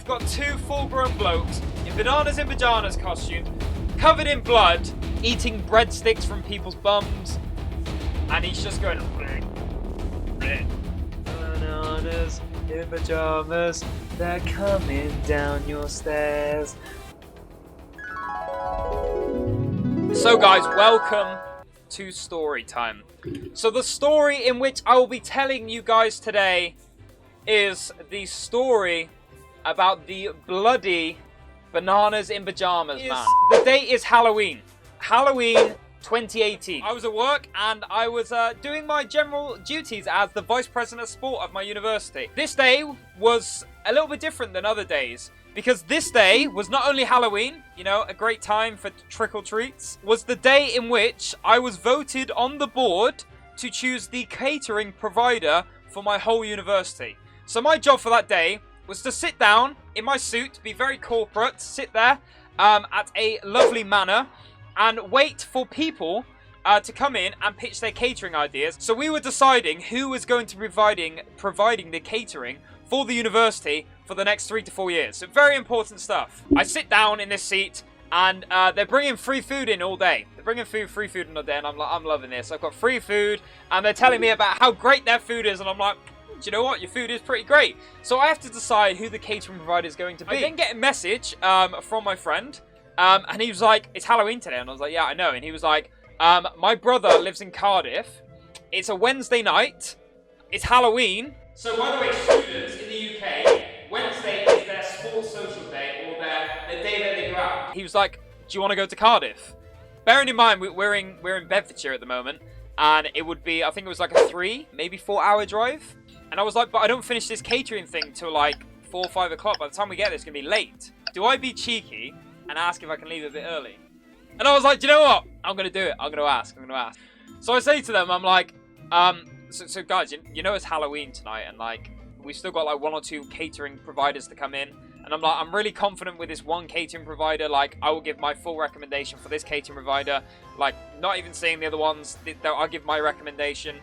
got two full-grown blokes in bananas in pajamas costumes, covered in blood, eating breadsticks from people's bums, and he's just going, bananas in pajamas, they're coming down your stairs. So guys, welcome to Storytime. So the story in which I will be telling you guys today is the story about the bloody bananas in pajamas man. The date is Halloween. Halloween 2018. I was at work and I was doing my general duties as the vice president of sport of my university. This day was a little bit different than other days because this day was not only Halloween, you know, a great time for trick-or-treats, was the day in which I was voted on the board to choose the catering provider for my whole university. So my job for that day was to sit down in my suit, be very corporate, sit there at a lovely manner and wait for people to come in and pitch their catering ideas. So we were deciding who was going to be providing the catering for the university for the next 3 to 4 years. So very important stuff. I sit down in this seat and they're bringing free food in all day. They're bringing free food in all day and I'm loving this. I've got free food and they're telling me about how great their food is and I'm like, do you know what? Your food is pretty great. So I have to decide who the catering provider is going to be. I then get a message from my friend, and he was like, it's Halloween today. And I was like, yeah, I know. And he was like, my brother lives in Cardiff. It's a Wednesday night. It's Halloween. So by the way, students in the UK, Wednesday is their sports social day or their day that they go out. He was like, do you want to go to Cardiff? Bearing in mind, we're in Bedfordshire at the moment. And it would be, I think it was like a 3, maybe 4 hour drive. And I was like, but I don't finish this catering thing till like 4 or 5 o'clock. By the time we get there, it's going to be late. Do I be cheeky and ask if I can leave a bit early? And I was like, do you know what? I'm going to do it. I'm going to ask. So I say to them, I'm like, so guys, you know it's Halloween tonight. And like, we've still got like 1 or 2 catering providers to come in. And I'm like, I'm really confident with this one catering provider. Like, I will give my full recommendation for this catering provider. Like, not even seeing the other ones. I'll give my recommendation.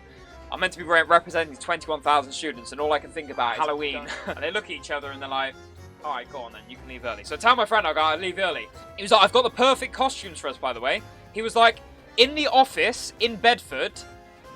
I'm meant to be representing 21,000 students, and all I can think about is Halloween. And they look at each other, and they're like, all right, go on then, you can leave early. So I tell my friend I'll leave early. He was like, I've got the perfect costumes for us, by the way. He was like, in the office in Bedford,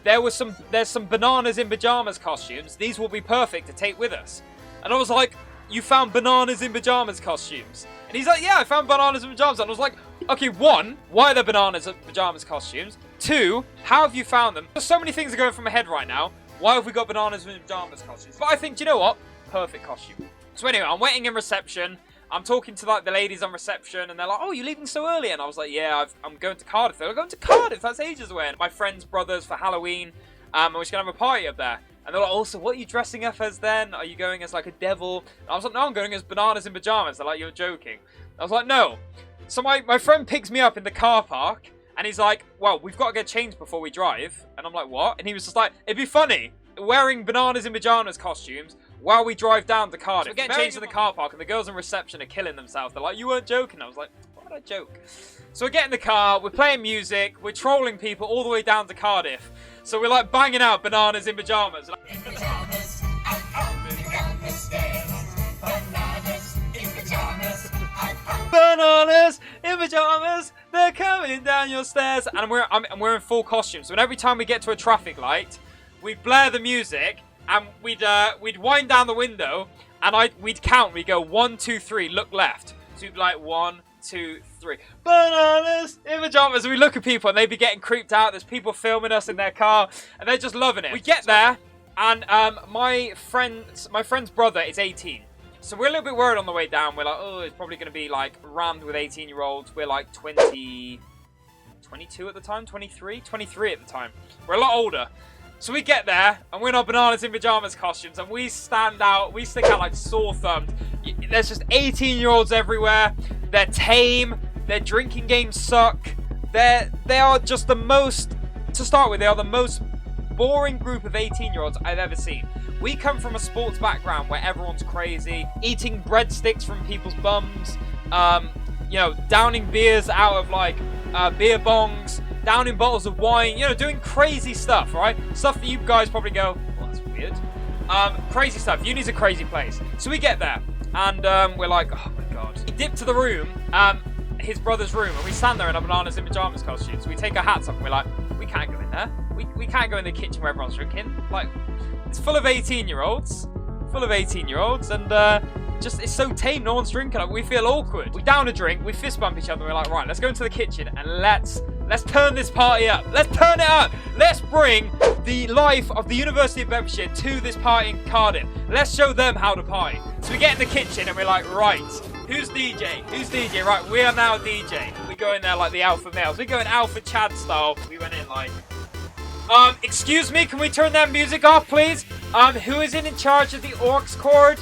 there's some bananas in pajamas costumes. These will be perfect to take with us. And I was like, you found bananas in pajamas costumes? And he's like, yeah, I found bananas in pajamas. And I was like, okay, 1, why are there bananas in pajamas costumes? 2, how have you found them? There's so many things are going through my head right now. Why have we got bananas in pajamas costumes? But I think, do you know what? Perfect costume. So anyway, I'm waiting in reception. I'm talking to like the ladies on reception, and they're like, "Oh, you're leaving so early?" And I was like, "Yeah, I'm going to Cardiff." They're like, "Going to Cardiff? That's ages away." And my friend's brothers for Halloween, and we're just gonna have a party up there. And they're like, "Oh, so what are you dressing up as then? Are you going as like a devil?" And I was like, "No, I'm going as bananas in pajamas." They're like, "You're joking." I was like, "No." So my friend picks me up in the car park. And he's like, well, we've got to get changed before we drive. And I'm like, what? And he was just like, it'd be funny wearing bananas in pajamas costumes while we drive down to Cardiff. So we're getting changed in the car park and the girls in reception are killing themselves. They're like, you weren't joking. I was like, why would I joke? So we get in the car, we're playing music, we're trolling people all the way down to Cardiff. So we're like banging out bananas in pajamas. In pajamas, I'm coming down the stairs. Bananas in pajamas, I'm coming. Bananas in pajamas. They're coming down your stairs, and we're in full costume. So every time we get to a traffic light, we'd blare the music, and we'd wind down the window, and we'd count. We'd go 1, 2, 3, look left. So we'd be like 1, 2, 3, bananas in pajamas. And we look at people, and they'd be getting creeped out. There's people filming us in their car, and they're just loving it. We get there, and my friend's brother is 18. So we're a little bit worried on the way down. We're like, oh, it's probably going to be like rammed with 18-year-olds. We're like 22 at the time, 23 at the time. We're a lot older. So we get there, and we're in our bananas in pajamas costumes, and we stand out, we stick out like sore thumbs. There's just 18-year-olds everywhere. They're tame. Their drinking games suck. They are just the most, to start with, they are the most boring group of 18-year-olds I've ever seen. We come from a sports background where everyone's crazy, eating breadsticks from people's bums, you know, downing beers out of like beer bongs, downing bottles of wine, you know, doing crazy stuff, right? Stuff that you guys probably go, well, that's weird. Crazy stuff. Uni's a crazy place. So we get there, And we're like, oh my god. We dip to the room, his brother's room, and we stand there in our bananas in pajamas costumes. We take our hats off and we're like, we can't go in there. We can't go in the kitchen where everyone's drinking. Like, it's full of 18-year-olds. Full of 18-year-olds, and just, it's so tame, no one's drinking. Like, we feel awkward. We down a drink, we fist bump each other, and we're like, right, let's go into the kitchen and let's turn this party up. Let's turn it up. Let's bring the life of the University of Bedfordshire to this party in Cardiff. Let's show them how to party. So we get in the kitchen and we're like, right, who's DJ? Who's DJ? Right, we are now DJ. We go in there like the alpha males. We go in alpha Chad style. We went in like, excuse me, can we turn that music off, please? Who is in charge of the aux cord?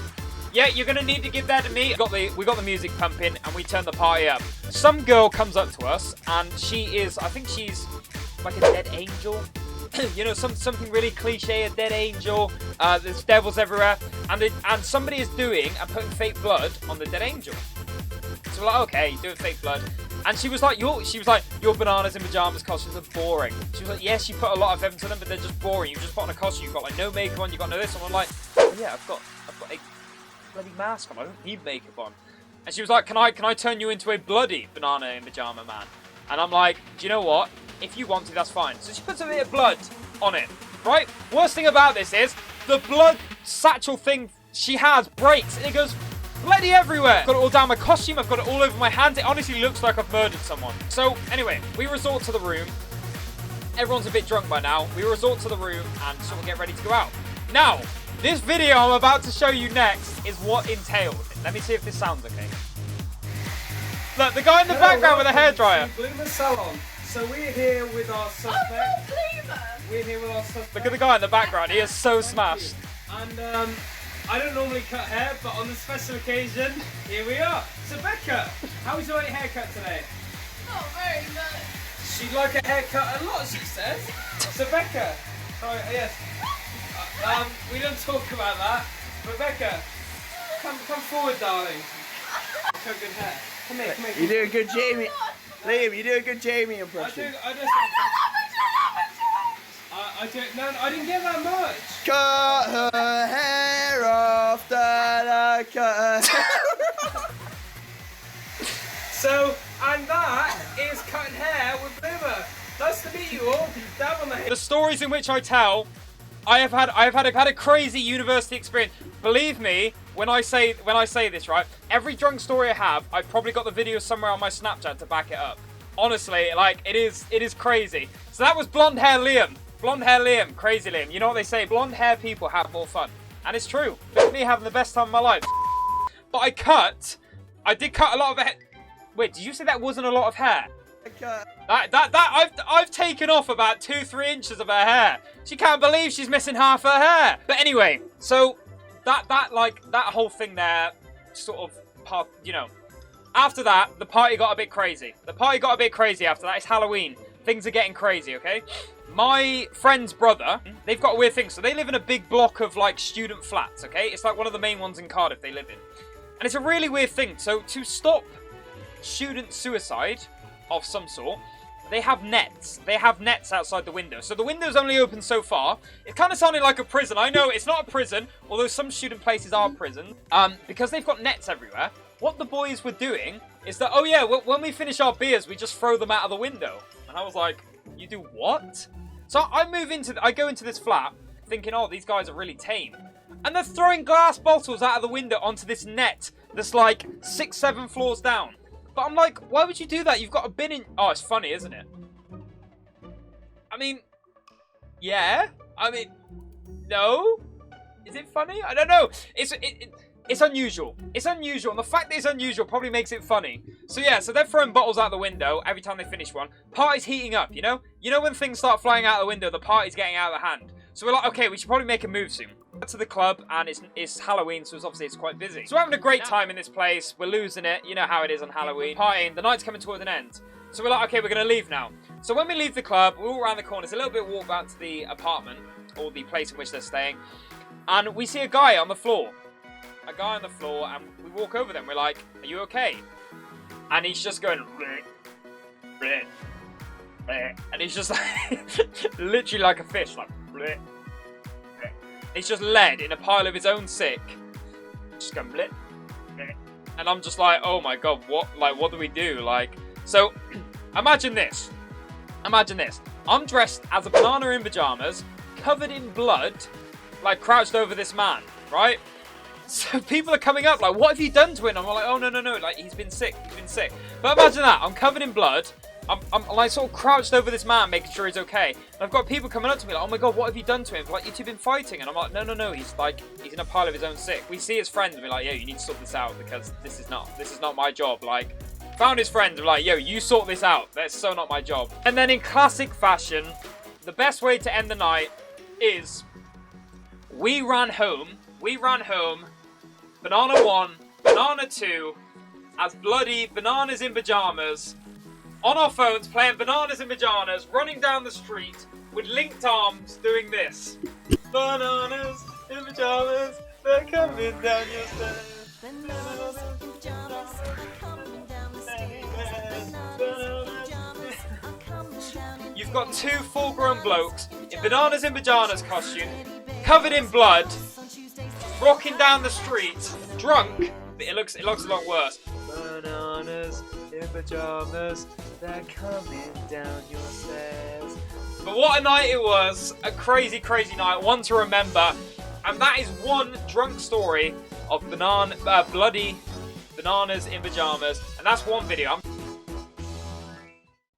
Yeah, you're gonna need to give that to me. We got the music pumping and we turn the party up. Some girl comes up to us and she is, I think she's like a dead angel. You know, something really cliche, a dead angel. There's devils everywhere, and somebody is doing and putting fake blood on the dead angel. So we're like, okay, doing fake blood. And she was like, your bananas in pajamas costumes are boring. She was like, yes, you put a lot of effort into them, but they're just boring. You just put on a costume, you've got like no makeup on, you've got no this. And I'm like, oh, yeah, I've got a bloody mask on. I don't need makeup on. And she was like, can I turn you into a bloody banana in pajama man? And I'm like, do you know what? If you want to, that's fine. So she puts a bit of blood on it, right? Worst thing about this is the blood satchel thing she has breaks and it goes bloody everywhere. I've got it all down my costume. I've got it all over my hands. It honestly looks like I've murdered someone. So anyway, we resort to the room. Everyone's a bit drunk by now. We resort to the room and sort of get ready to go out. Now, this video I'm about to show you next is what entailed. Let me see if this sounds okay. Look, the guy in the background with a hairdryer. Bloomer Salon. So we're here with our suspect. Oh, we're here with our suspect. Look at the guy in the background. He is so smashed. And I don't normally cut hair, but on this special occasion, here we are. So Becca, how was your haircut today? Not very much. She'd like a haircut a lot, she says. So Becca, sorry, yes. We don't talk about that. But Becca, come forward, darling. Cut good hair. Come here, come here. You do a good Jamie. Liam, you do a good Jamie impression. I didn't get that much. Cut her hair off, da-da, cut her. So, and that is cutting hair with Bloomer. Nice to meet you all. Down on the head. The stories in which I tell, I have had a crazy university experience. Believe me, when I say this, right? Every drunk story I have, I've probably got the video somewhere on my Snapchat to back it up. Honestly, like it is crazy. So that was blonde hair Liam. Blonde hair Liam, crazy Liam. You know what they say? Blonde hair people have more fun, and it's true. Look at me having the best time of my life. But I did cut a lot of hair. Wait, did you say that wasn't a lot of hair? I've taken off about 2-3 inches of her hair. She can't believe she's missing half her hair. But anyway, so that whole thing there, sort of, you know. After that, the party got a bit crazy. After that. It's Halloween. Things are getting crazy, okay? My friend's brother, they've got a weird thing. So they live in a big block of like student flats, okay? It's like one of the main ones in Cardiff they live in. And it's a really weird thing. So to stop student suicide of some sort, they have nets. They have nets outside the window. So the window's only open so far. It kind of sounded like a prison. I know it's not a prison, although some student places are prisons. Because they've got nets everywhere. What the boys were doing is that, oh yeah, when we finish our beers, we just throw them out of the window. And I was like, you do what? So I go into this flat thinking, oh, these guys are really tame. And they're throwing glass bottles out of the window onto this net that's like 6-7 floors down. But I'm like, why would you do that? You've got a bin in... Oh, it's funny, isn't it? I mean, yeah. I mean, no. Is it funny? I don't know. It's unusual. It's unusual. And the fact that it's unusual probably makes it funny. So yeah, so they're throwing bottles out the window every time they finish one. Party's heating up, you know? You know when things start flying out the window, the party's getting out of the hand. So we're like, okay, we should probably make a move soon. To the club, and it's Halloween, so obviously it's quite busy. So we're having a great time in this place. We're losing it. You know how it is on Halloween. Partying. The night's coming towards an end. So we're like, okay, we're going to leave now. So when we leave the club, we walk around the corner. It's a little bit walk back to the apartment, or the place in which they're staying. And we see a guy on the floor. A guy on the floor, and we walk over them. We're like, are you okay? And he's just going, bleh, bleh, bleh. And he's just like, literally like a fish, like, bleh. He's just led in a pile of his own sick. Just going blip, And I'm just like, oh my god, what do we do? Like, so imagine this. Imagine this. I'm dressed as a banana in pajamas, covered in blood, like crouched over this man, right? So people are coming up like, what have you done to him? I'm like, oh no, like he's been sick. But imagine that, I'm covered in blood. I'm like sort of crouched over this man, making sure he's okay. And I've got people coming up to me like, oh my god, what have you done to him? Like, you two been fighting? And I'm like, no, he's in a pile of his own sick. We see his friends and we're like, yo, you need to sort this out because this is not my job. Like, found his friends, we're like, yo, you sort this out. That's so not my job. And then in classic fashion, the best way to end the night is we ran home, banana 1, banana 2, as bloody bananas in pajamas, on our phones playing bananas in pajamas, running down the street with linked arms doing this. Bananas in pajamas, they're coming down your stairs. Bananas in pajamas are coming down the stairs. You've got two full-grown blokes in bananas in pajamas costume, covered in blood, rocking down the street, drunk. But it looks a lot worse. Bananas in pajamas, they're coming down your stairs. But what a night it was! A crazy night, one to remember. And that is one drunk story of bloody bananas in pajamas. And that's one video.